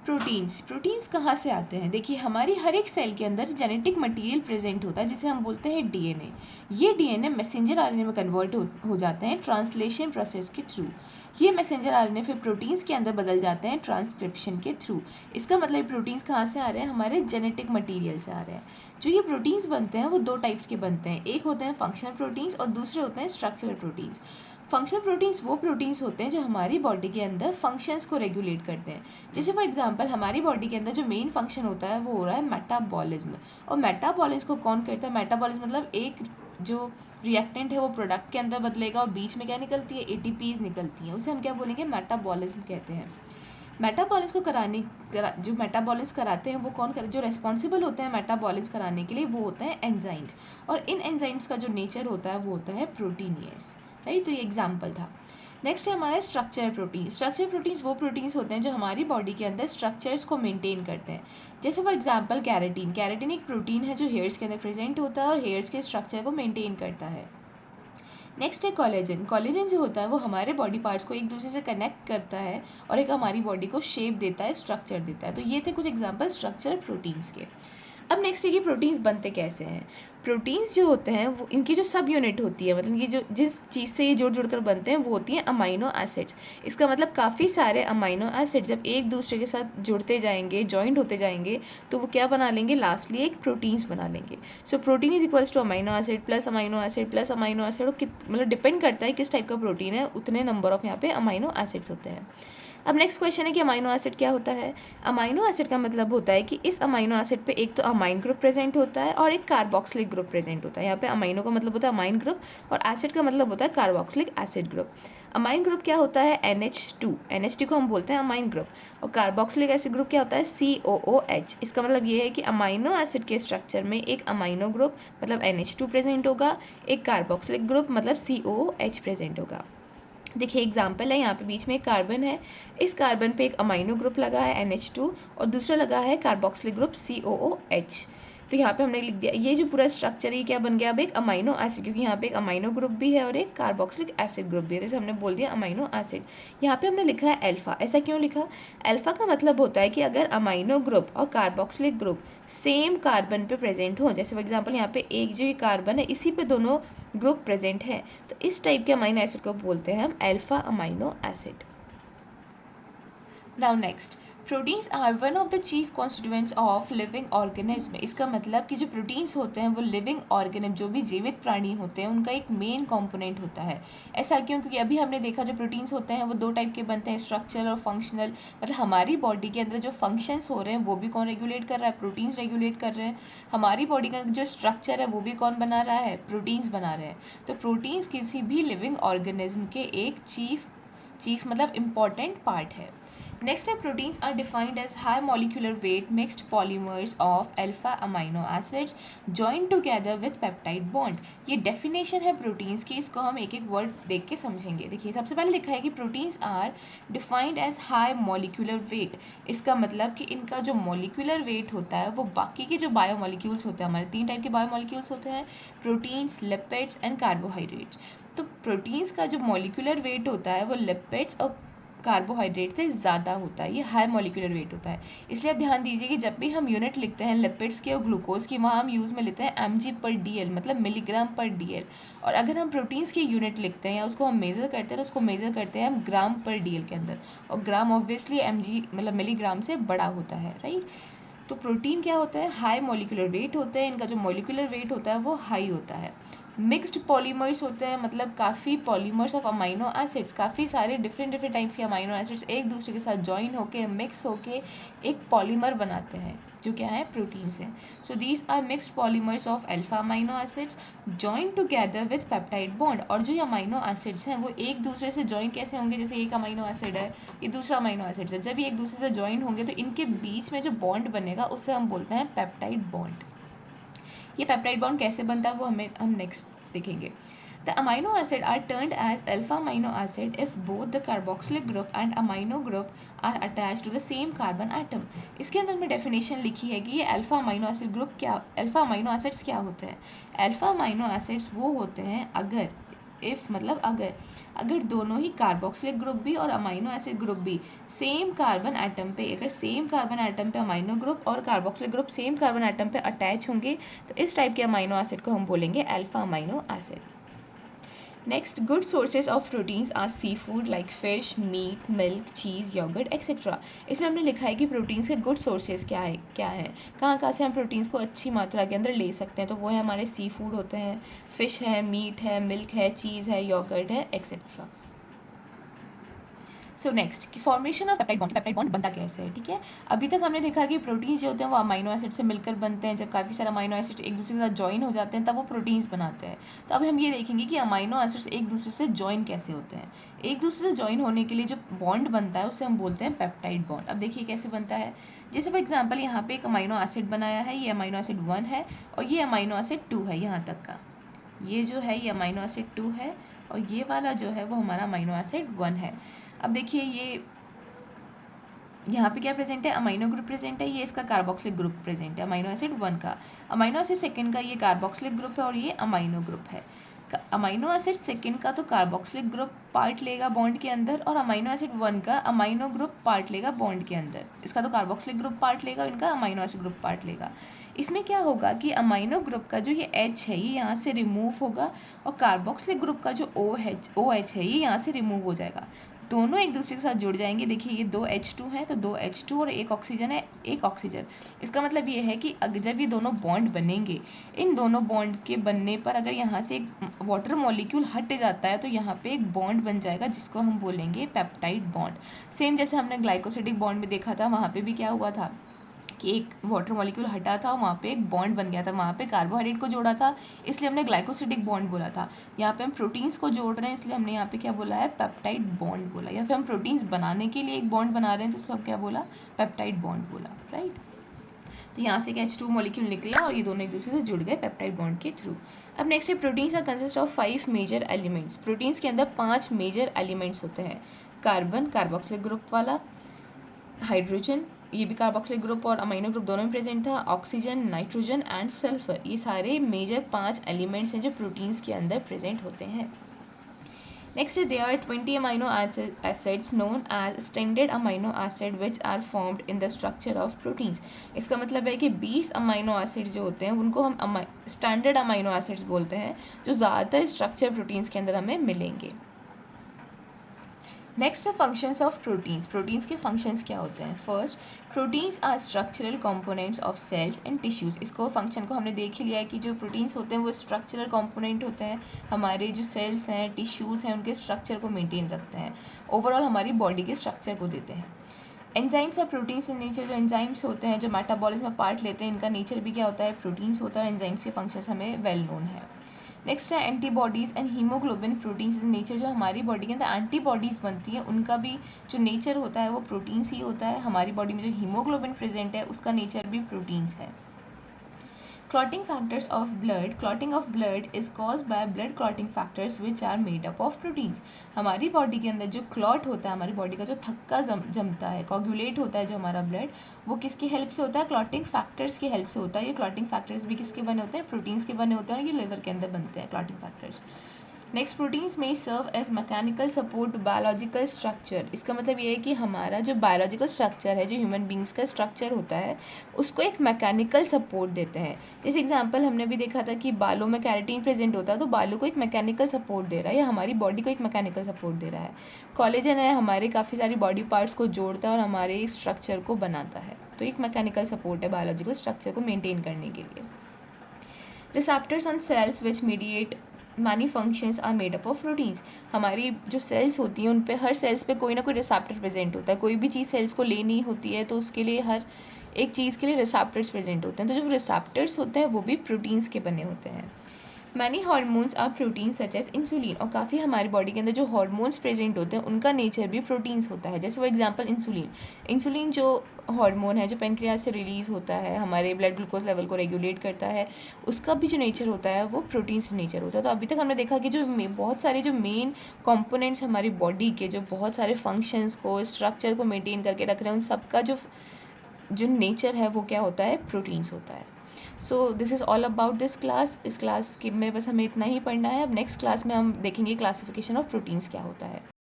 Proteins कहाँ से आते हैं? देखिए, हमारी हर एक सेल के अंदर जेनेटिक मटेरियल प्रेजेंट होता है जिसे हम बोलते हैं डीएनए। ये डीएनए मैसेंजर आरएनए में कन्वर्ट हो जाते हैं ट्रांसलेशन प्रोसेस के थ्रू। ये मैसेंजर आरएनए फिर प्रोटीन्स के अंदर बदल जाते हैं ट्रांसक्रिप्शन के थ्रू। इसका मतलब प्रोटीन्स कहाँ से आ रहे हैं? हमारे जेनेटिक मटीरियल से आ रहे हैं। जो ये प्रोटीन्स बनते हैं वो दो टाइप्स के बनते हैं, एक होते हैं फंक्शनल प्रोटीन्स और दूसरे होते हैं स्ट्रक्चरल प्रोटीन्स। फंक्शनल प्रोटीन्स वो प्रोटीन्स होते हैं जो हमारी बॉडी के अंदर फंक्शंस को रेगुलेट करते हैं। जैसे फॉर एग्जांपल, हमारी बॉडी के अंदर जो मेन फंक्शन होता है वो हो रहा है मेटाबॉलिज्म। और मेटाबॉलिज्म को कौन करता है? मेटाबॉलिज्म मतलब एक जो रिएक्टेंट है वो प्रोडक्ट के अंदर बदलेगा और बीच में क्या निकलती है? एटीपीज निकलती हैं, उसे हम क्या बोलेंगे? मेटाबॉलिज्म कहते हैं। मेटाबॉलिज्म को जो मेटाबॉलिज्म कराते हैं वो कौन कर जो रेस्पॉन्सिबल होते हैं मेटाबॉलिज्म कराने के लिए, वो होते हैं एंजाइम्स। और इन एंजाइम्स का जो नेचर होता है वो होता है प्रोटीनियस, राइट। तो ये एग्जाम्पल था। नेक्स्ट है हमारा स्ट्रक्चर प्रोटीन। स्ट्रक्चर प्रोटीन्स वो प्रोटीन्स होते हैं जो हमारी बॉडी के अंदर स्ट्रक्चर्स को मेंटेन करते हैं। जैसे फॉर एग्जांपल कैरेटीन। कैरेटीन एक प्रोटीन है जो हेयर्स के अंदर प्रेजेंट होता है और हेयर्स के स्ट्रक्चर को मेंटेन करता है। नेक्स्ट है कोलेजन। कोलेजन जो होता है वो हमारे बॉडी पार्ट्स को एक दूसरे से कनेक्ट करता है और एक हमारी बॉडी को शेप देता है, स्ट्रक्चर देता है। तो ये थे कुछ एग्जांपल स्ट्रक्चर प्रोटीन्स के। अब नेक्स्ट है कि प्रोटीन्स बनते कैसे हैं। प्रोटीन्स जो होते हैं वो इनकी जो सब यूनिट होती है, मतलब ये जो जिस चीज़ से ये जुड़ कर बनते हैं वो होती हैं अमाइनो एसिड्स। इसका मतलब काफ़ी सारे अमाइनो एसिड्स जब एक दूसरे के साथ जुड़ते जाएंगे, जॉइंट होते जाएंगे, तो वो क्या बना लेंगे? लास्टली एक प्रोटीन्स बना लेंगे। So protein is equals two amino acid plus amino acid plus amino acid. और मतलब डिपेंड करता है किस टाइप का प्रोटीन है, उतने नंबर ऑफ यहाँ पे अमाइनो एसिड्स होते हैं। अब नेक्स्ट क्वेश्चन है कि अमाइनो एसिड क्या होता है। अमाइनो एसिड का मतलब होता है कि इस अमाइनो एसिड पे एक तो अमाइन ग्रुप प्रेजेंट होता है और एक कार्बोक्सिलिक ग्रुप प्रेजेंट होता है। यहाँ पे अमाइनो का मतलब होता है अमाइन ग्रुप और एसिड का मतलब होता है carboxylic acid group. Amine group क्या होता है? NH2। NH2 को हम बोलते हैं अमाइन ग्रुप। और कार्बोक्सिलिक एसिड ग्रुप क्या होता है? COOH। इसका मतलब ये है कि अमाइनो एसिड के स्ट्रक्चर में एक अमाइनो ग्रुप मतलब NH2 प्रेजेंट होगा, एक कार्बोक्सिलिक ग्रुप मतलब COOH प्रेजेंट होगा। देखिए एग्जाम्पल है, यहाँ पे बीच में एक कार्बन है, इस कार्बन पे एक अमाइनो ग्रुप लगा है NH2 और दूसरा लगा है कार्बोक्सिलिक ग्रुप COOH। तो यहाँ पे हमने लिख दिया ये जो पूरा स्ट्रक्चर है क्या बन गया? अब एक अमाइनो एसिड, क्योंकि यहाँ पे एक अमाइनो ग्रुप भी है और एक कार्बोक्सिलिक एसिड ग्रुप भी है, जैसे हमने बोल दिया अमाइनो एसिड। यहाँ पे हमने लिखा है अल्फा। ऐसा क्यों लिखा? अल्फा का मतलब होता है कि अगर अमाइनो ग्रुप और कार्बोक्सिलिक ग्रुप सेम कार्बन पे प्रेजेंट हो, जैसे फॉर एग्जाम्पल यहाँ पे एक जो ये कार्बन है इसी पे दोनों ग्रुप प्रेजेंट है, तो इस टाइप के अमाइनो एसिड को बोलते हैं हम alpha amino acid. Now next, proteins are one of the chief constituents of living organism. इसका मतलब कि जो प्रोटीन्स होते हैं वो लिविंग ऑर्गेनिज्म, जो भी जीवित प्राणी होते हैं, उनका एक मेन कंपोनेंट होता है। ऐसा क्यों? क्योंकि अभी हमने देखा जो प्रोटीन्स होते हैं वो दो टाइप के बनते हैं, स्ट्रक्चरल और फंक्शनल। मतलब हमारी बॉडी के अंदर जो फंक्शंस हो रहे हैं वो भी कौन रेगुलेट कर रहा है? प्रोटीन्स रेगुलेट कर रहे हैं। हमारी बॉडी का जो स्ट्रक्चर है वो भी कौन बना रहा है? प्रोटीन्स बना रहे हैं। तो प्रोटीन्स किसी भी लिविंग ऑर्गेनिज्म के एक चीफ मतलब इम्पॉर्टेंट पार्ट है। Next है proteins are defined as high molecular weight mixed polymers of alpha amino acids joined together with peptide bond। ये definition है proteins की, इसको हम एक एक word देख के समझेंगे। देखिए सबसे पहले लिखा है कि proteins are defined as high molecular weight। इसका मतलब कि इनका जो molecular weight होता है वो बाकी के जो बायोमोलिक्यूल्स होते हैं, हमारे तीन टाइप के बायोमोलिक्यूल्स होते हैं, प्रोटीन्स, लिपिड्स एंड कार्बोहाइड्रेट्स। तो प्रोटीन्स का जो मोलिकुलर वेट होता है वो लिपिड्स और कार्बोहाइड्रेट से ज़्यादा होता है, ये हाई मॉलिक्यूलर वेट होता है। इसलिए आप ध्यान दीजिए कि जब भी हम यूनिट लिखते हैं लिपिड्स के और ग्लूकोज की, वहाँ हम यूज़ में लेते हैं mg/dl मतलब मिलीग्राम/dl। और अगर हम प्रोटीन्स की यूनिट लिखते हैं या उसको हम मेज़र करते हैं तो उसको मेज़र करते हैं हम ग्राम/dl के अंदर, और ग्राम ऑब्वियसली mg मतलब मिलीग्राम से बड़ा होता है, राइट। तो प्रोटीन क्या होता है? हाई मॉलिक्यूलर वेट होते हैं, इनका जो मॉलिक्यूलर वेट होता है वो हाई होता है। मिक्स्ड पॉलीमर्स होते हैं, मतलब काफ़ी पॉलीमर्स ऑफ अमाइनो एसिड्स, काफ़ी सारे डिफरेंट टाइप्स के अमाइनो एसिड्स एक दूसरे के साथ जॉइन होके मिक्स होके एक पॉलीमर बनाते हैं, जो क्या है? प्रोटीन्स हैं। So these are mixed polymers of alpha amino acids join together with peptide bond. और जो ये अमाइनो एसिड्स हैं वो एक दूसरे से जॉइन कैसे होंगे? जैसे एक अमाइनो एसिड है, ये दूसरा अमाइनो एसिड है, जब ये एक दूसरे से जॉइन होंगे तो इनके बीच में जो बॉन्ड बनेगा उसे हम बोलते हैं पेप्टाइड बॉन्ड। ये पेप्टाइड बॉन्ड कैसे बनता है वो हम नेक्स्ट देखेंगे। The amino acid are termed as alpha amino acid if both the carboxylic group and amino group are attached to the same carbon atom। इसके अंदर में डेफिनेशन लिखी है कि ये अल्फा अमाइनो एसिड ग्रुप क्या, अल्फा अमाइनो एसिड्स क्या होते हैं। अल्फा अमाइनो एसिड्स वो होते हैं अगर इफ़ मतलब अगर दोनों ही कार्बोक्सिलिक ग्रुप भी और अमाइनो एसिड ग्रुप भी सेम कार्बन एटम पे, अगर सेम कार्बन एटम पे अमाइनो ग्रुप और carboxylic group same carbon atom पे अटैच होंगे तो इस टाइप के अमाइनो एसिड को हम बोलेंगे alpha amino acid. Next, good sources of proteins are seafood like fish, meat, milk, cheese, yogurt, etc. इसमें हमने लिखा है कि प्रोटीन्स के गुड सोर्सेज क्या है कहाँ से हम प्रोटीन्स को अच्छी मात्रा के अंदर ले सकते हैं, तो वो है हमारे सी फूड होते हैं, फिश है, मीट है, मिल्क है, चीज़ है, योगर्ट है, एक्सेट्रा। सो नेक्स्ट कि फॉर्मेशन ऑफ पेप्टाइड बॉन्ड बनता कैसे है, ठीक है। अभी तक हमने देखा कि प्रोटीन्स जो होते हैं वो अमाइनो एसिड से मिलकर बनते हैं, जब काफ़ी सारे अमाइनो एसिड एक दूसरे के साथ ज्वाइन हो जाते हैं तब वो प्रोटीन्स बनाते हैं। तो अब हम ये देखेंगे कि अमाइनो एसिड्स एक दूसरे से ज्वाइन कैसे होते हैं। एक दूसरे से ज्वाइन होने के लिए जो बॉन्ड बनता है उसे हम बोलते हैं पेप्टाइड बॉन्ड। अब देखिए कैसे बनता है। जैसे फॉर एग्जाम्पल यहाँ पे एक अमाइनो एसिड बनाया है, ये अमाइनो एसिड 1 है और ये अमाइनो एसिड 2 है, यहाँ तक का ये जो है ये अमाइनो एसिड 2 है और ये वाला जो है वो हमारा अमाइनो एसिड 1 है। अब देखिए ये यहाँ पे क्या प्रेजेंट है, अमाइनो ग्रुप प्रेजेंट है, ये इसका कार्बोक्सिलिक ग्रुप प्रेजेंट है अमाइनो एसिड 1 का। अमाइनो एसिड सेकंड का ये कार्बोक्सिलिक ग्रुप है और ये अमाइनो ग्रुप है। अमाइनो एसिड सेकंड का तो कार्बोक्सिलिक ग्रुप पार्ट लेगा बॉन्ड के अंदर और अमाइनो एसिड 1 का अमाइनो ग्रुप पार्ट लेगा बॉन्ड के अंदर। इसका तो कार्बोक्सिलिक ग्रुप पार्ट लेगा, इनका अमाइनो एसिड ग्रुप पार्ट लेगा। इसमें क्या होगा कि अमाइनो ग्रुप का जो ये H है ये यहाँ से रिमूव होगा और कार्बोक्सिलिक ग्रुप का जो OH है ये यहाँ से रिमूव हो जाएगा, दोनों एक दूसरे के साथ जुड़ जाएंगे। देखिए ये 2 H2 है तो 2 H2 और एक ऑक्सीजन है, एक ऑक्सीजन। इसका मतलब ये है कि जब ये दोनों बॉन्ड बनेंगे, इन दोनों बॉन्ड के बनने पर अगर यहाँ से एक वाटर मॉलिक्यूल हट जाता है तो यहाँ पे एक बॉन्ड बन जाएगा जिसको हम बोलेंगे पेप्टाइड बॉन्ड। सेम जैसे हमने ग्लाइकोसिडिक बॉन्ड में देखा था, वहाँ पे भी क्या हुआ था कि एक वाटर मॉलिक्यूल हटा था, वहाँ पे एक बॉन्ड बन गया था, वहाँ पे कार्बोहाइड्रेट को जोड़ा था इसलिए हमने ग्लाइकोसिडिक बॉन्ड बोला था। यहाँ पे हम प्रोटीन्स को जोड़ रहे हैं इसलिए हमने यहाँ पे क्या बोला है, पेप्टाइड बॉन्ड बोला। या फिर हम प्रोटीन्स बनाने के लिए एक बॉन्ड बना रहे हैं तो इसको हम क्या बोला, पेप्टाइड बॉन्ड बोला, राइट। तो यहाँ से H2 मॉलिक्यूल निकला और ये दोनों एक दूसरे से जुड़ गए पेप्टाइड बॉन्ड के थ्रू। अब नेक्स्ट है proteins are consist of 5 major elements. Proteins के अंदर 5 मेजर एलिमेंट्स होते हैं। कार्बन कार्बोक्सिलिक ग्रुप वाला, हाइड्रोजन ये भी कार्बोक्सिलिक ग्रुप और अमाइनो ग्रुप दोनों में प्रेजेंट था, ऑक्सीजन, नाइट्रोजन एंड सल्फर, ये सारे मेजर 5 एलिमेंट्स हैं जो प्रोटीन्स के अंदर प्रेजेंट होते हैं। Next there are 20 amino acids known as standard amino acid which are formed in the structure of proteins। इसका मतलब है कि 20 अमाइनो एसिड जो होते हैं उनको हम स्टैंडर्ड अमाइनो एसिड्स बोलते हैं, जो ज़्यादातर स्ट्रक्चर प्रोटीन्स के अंदर हमें मिलेंगे। नेक्स्ट है फंक्शंस ऑफ प्रोटीन्स। प्रोटीन्स के फंक्शंस क्या होते हैं। First, proteins are structural components of cells and tissues. इसको फंक्शन को हमने देख ही लिया है कि जो प्रोटीन्स होते हैं वो स्ट्रक्चरल कंपोनेंट होते हैं, हमारे जो सेल्स हैं, टिश्यूज़ हैं, उनके स्ट्रक्चर को मेंटेन रखते हैं, ओवरऑल हमारी बॉडी के स्ट्रक्चर को देते हैं। एंजाइम्स और प्रोटीन्स इन नेचर, जो एंजाइम्स होते हैं जो मेटाबॉलिज्म में पार्ट लेते हैं, इनका नेचर भी क्या होता है, प्रोटीन्स होता है और एंजाइम्स के फंक्शंस हमें वेल नोन है। नेक्स्ट है antibodies and haemoglobin. Proteins in nature, जो हमारी बॉडी के अंदर एंटीबॉडीज़ बनती हैं उनका भी जो नेचर होता है वो प्रोटीन्स ही होता है। हमारी बॉडी में जो हीमोग्लोबिन प्रेजेंट है उसका नेचर भी प्रोटीन्स है। Clotting factors of blood. Clotting of blood is caused by blood clotting factors which are made up of proteins. हमारी बॉडी के अंदर जो क्लॉट होता है, हमारी बॉडी का जो थक्का जमता है, कोगुलेट होता है जो हमारा ब्लड, वो किसकी हेल्प से होता है, क्लॉटिंग फैक्टर्स की हेल्प से होता है। ये क्लॉटिंग फैक्टर्स भी किसके बने होते हैं, प्रोटीन्स के बने होते हैं और ये लिवर के अंदर बनते हैं क्लॉटिंग फैक्टर्स। नेक्स्ट, प्रोटीन्स में serve as mechanical support biological structure. इसका मतलब ये है कि हमारा जो बायोलॉजिकल स्ट्रक्चर है, जो ह्यूमन बींग्स का स्ट्रक्चर होता है, उसको एक मैकेनिकल सपोर्ट देते हैं। जैसे एग्जांपल हमने भी देखा था कि बालों में कैराटीन प्रेजेंट होता है तो बालों को एक मैकेनिकल सपोर्ट दे रहा है, या हमारी बॉडी को एक मैकेनिकल सपोर्ट दे रहा है। कोलेजन है, हमारे काफ़ी सारी बॉडी पार्ट्स को जोड़ता है और हमारे स्ट्रक्चर को बनाता है, तो एक मैकेनिकल सपोर्ट है बायोलॉजिकल स्ट्रक्चर को मेनटेन करने के लिए। Receptors on cells which mediate many functions are made up of proteins. हमारी जो सेल्स होती हैं उन पे, हर सेल्स पे कोई ना कोई रिसेप्टर प्रेजेंट होता है। कोई भी चीज़ सेल्स को लेनी होती है तो उसके लिए हर एक चीज़ के लिए रिसेप्टर्स प्रेजेंट होते हैं, तो जो रिसेप्टर्स होते हैं वो भी प्रोटीन्स के बने होते हैं। Many hormones are proteins such as insulin. और काफ़ी हमारी बॉडी के अंदर जो हार्मोन्स प्रेजेंट होते हैं उनका नेचर भी प्रोटीन्स होता है। जैसे फॉर एग्जांपल इंसुलिन। इंसुलिन जो हार्मोन है जो पेनक्रियाज से रिलीज़ होता है, हमारे ब्लड ग्लूकोज लेवल को रेगुलेट करता है, उसका भी जो नेचर होता है वो प्रोटीन से नेचर होता है। तो अभी तक हमने देखा कि जो बहुत सारे जो मेन कंपोनेंट्स हमारी बॉडी के, जो बहुत सारे फंक्शंस को, स्ट्रक्चर को मेंटेन करके रख रहे हैं, उन सबका जो नेचर है वो क्या होता है, प्रोटीन्स होता है। So this is all about this class. इस क्लास के में बस हमें इतना ही पढ़ना है। अब नेक्स्ट क्लास में हम देखेंगे क्लासिफिकेशन ऑफ प्रोटीन्स क्या होता है।